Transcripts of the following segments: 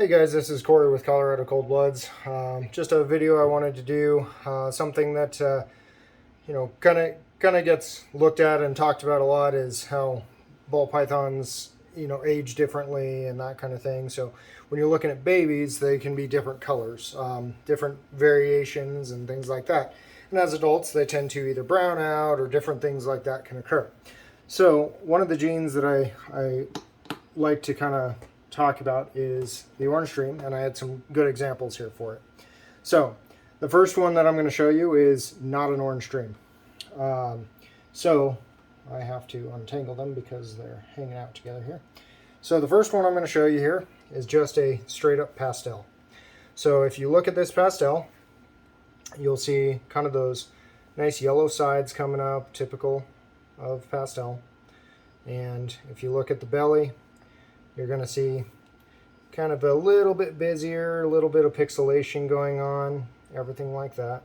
Hey guys, this is Corey with Colorado Cold Bloods. Just a video I wanted to do, something that kind of gets looked at and talked about a lot is how ball pythons age differently and that kind of thing. So when you're looking at babies, they can be different colors, different variations and things like that. And as adults, they tend to either brown out or different things like that can occur. So one of the genes that I like to kind of talk about is the orange stream, and I had some good examples here for it. So the first one that I'm going to show you is not an orange stream. So I have to untangle them because they're hanging out together here. So the first one I'm going to show you here is just a straight up pastel. So if you look at this pastel, you'll see kind of those nice yellow sides coming up, typical of pastel. And if you look at the belly, you're going to see kind of a little bit busier, a little bit of pixelation going on, everything like that.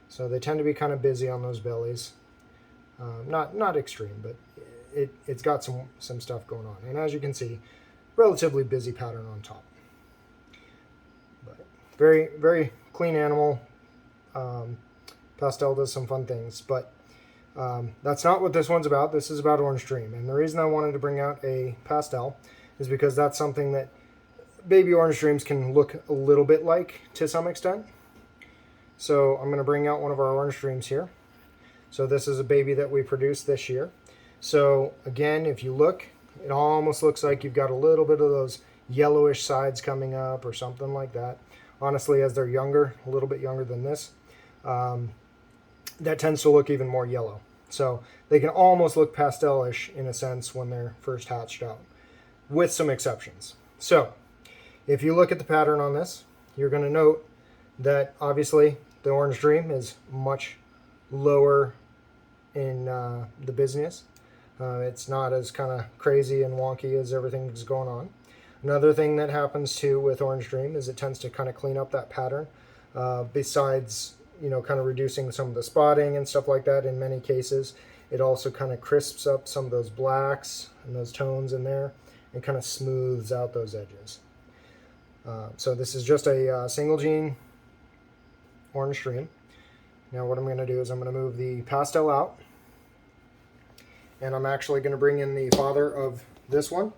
So they tend to be kind of busy on those bellies. Not extreme, but it's got some stuff going on. And as you can see, relatively busy pattern on top. But very, very clean animal. Pastel does some fun things, but that's not what this one's about. This is about orange stream. And the reason I wanted to bring out a pastel is because that's something that baby orange streams can look a little bit like to some extent. So I'm going to bring out one of our orange streams here. So this is a baby that we produced this year. So again, if you look, it almost looks like you've got a little bit of those yellowish sides coming up or something like that. Honestly, as they're younger, a little bit younger than this, that tends to look even more yellow. So they can almost look pastelish in a sense when they're first hatched out, with some exceptions. So if you look at the pattern on this, you're going to note that obviously the orange dream is much lower in the business. It's not as kind of crazy and wonky as everything that's going on. Another thing that happens too with orange dream is it tends to kind of clean up that pattern. Besides, kind of reducing some of the spotting and stuff like that in many cases, it also kind of crisps up some of those blacks and those tones in there and kind of smooths out those edges. So this is just a single gene orange stream. Now what I'm going to do is I'm going to move the pastel out, and I'm actually going to bring in the father of this one.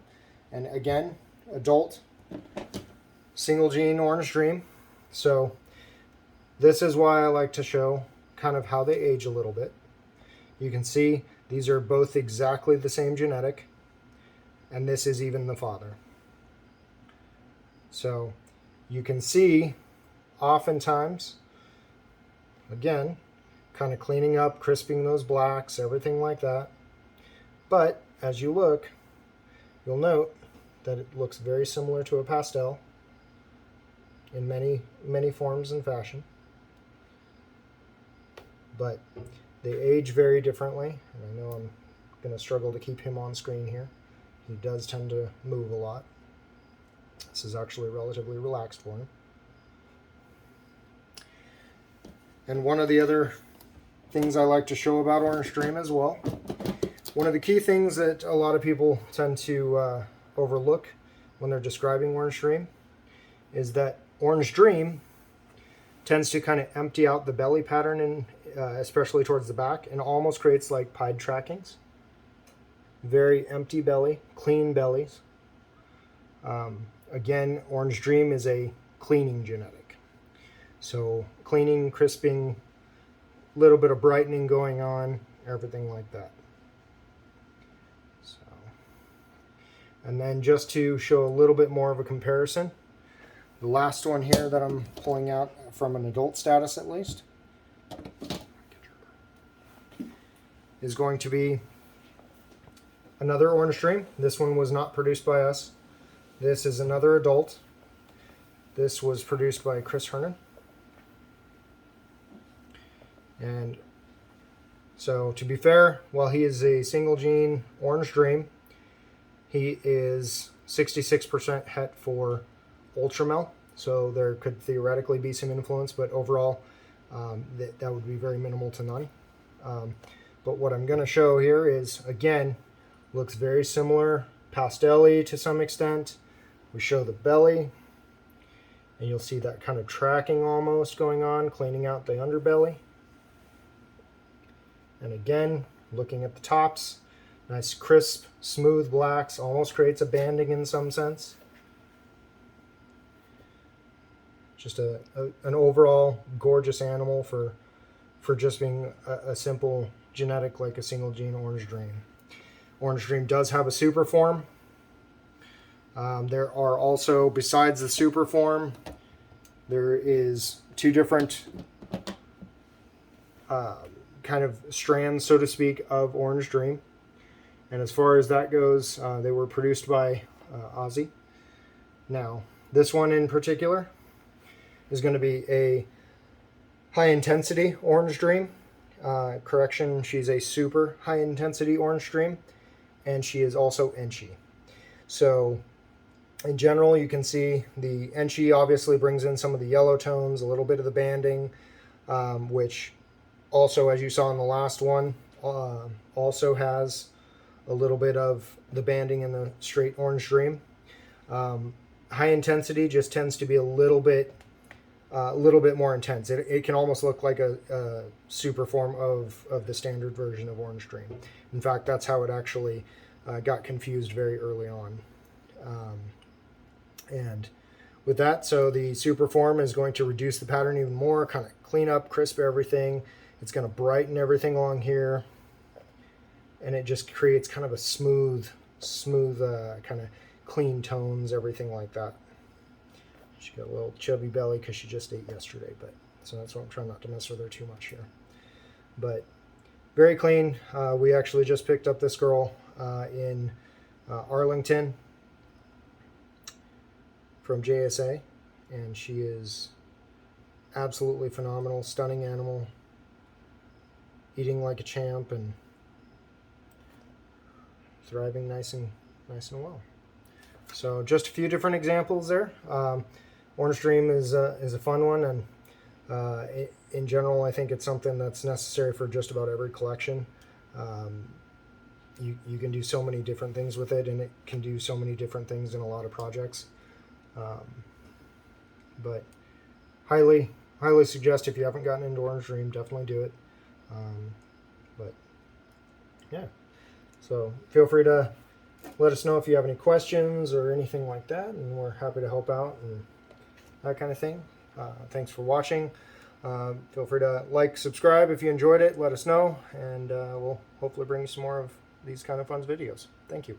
And again, adult single gene orange stream. So this is why I like to show kind of how they age a little bit. You can see these are both exactly the same genetic, and this is even the father. So you can see oftentimes, again, kind of cleaning up, crisping those blacks, everything like that. But as you look, you'll note that it looks very similar to a pastel in many forms and fashion. But they age very differently, and I know I'm going to struggle to keep him on screen here. He does tend to move a lot. This is actually relatively relaxed for him. And one of the other things I like to show about orange stream as well, one of the key things that a lot of people tend to overlook when they're describing orange stream is that orange dream tends to kind of empty out the belly pattern, and especially towards the back, and almost creates like pied trackings. Very empty belly, clean bellies. Again, orange dream is a cleaning genetic. So cleaning, crisping, little bit of brightening going on, everything like that. So, and then just to show a little bit more of a comparison, the last one here that I'm pulling out from an adult status at least is going to be another orange stream. This one was not produced by us. This is another adult. This was produced by Chris Hernan. And so to be fair, while he is a single gene orange dream, he is 66% het for Ultramel. So there could theoretically be some influence, but overall that would be very minimal to none. But what I'm going to show here is, again, looks very similar, pastel-y to some extent. We show the belly, And you'll see that kind of tracking almost going on, cleaning out the underbelly. And again, looking at the tops, nice crisp, smooth blacks, almost creates a banding in some sense. Just an overall gorgeous animal for just being a simple genetic like a single gene Orange Dream. Orange Dream does have a super form. There are also, besides the super form, there is two different kind of strands, so to speak, of Orange Dream. And as far as that goes, they were produced by Ozzy. Now, this one in particular is going to be a high-intensity Orange Dream. Correction, she's a super high-intensity Orange Dream, and she is also Enchi. So, in general, you can see the Enchi obviously brings in some of the yellow tones, a little bit of the banding, which also, as you saw in the last one, also has a little bit of the banding in the straight Orange Dream. High intensity just tends to be a little bit more intense. It can almost look like a super form of the standard version of Orange Dream. In fact, that's how it actually got confused very early on. And with that, so the super form is going to reduce the pattern even more, kind of clean up, crisp everything. It's going to brighten everything along here, and it just creates kind of a smooth kind of clean tones, everything like that. She got a little chubby belly because she just ate yesterday, but so that's why I'm trying not to mess with her too much here. But very clean. We actually just picked up this girl in Arlington from JSA, and she is absolutely phenomenal, stunning animal, eating like a champ and thriving nice and well. So just a few different examples there. Orange Dream is a fun one, and in general, I think it's something that's necessary for just about every collection. You can do so many different things with it, and it can do so many different things in a lot of projects. But highly suggest, if you haven't gotten into Orange Dream, definitely do it. But yeah, so feel free to let us know if you have any questions or anything like that, and we're happy to help out and that kind of thing. Thanks for watching. Feel free to like, subscribe if you enjoyed it. Let us know, and we'll hopefully bring you some more of these kind of fun videos. Thank you.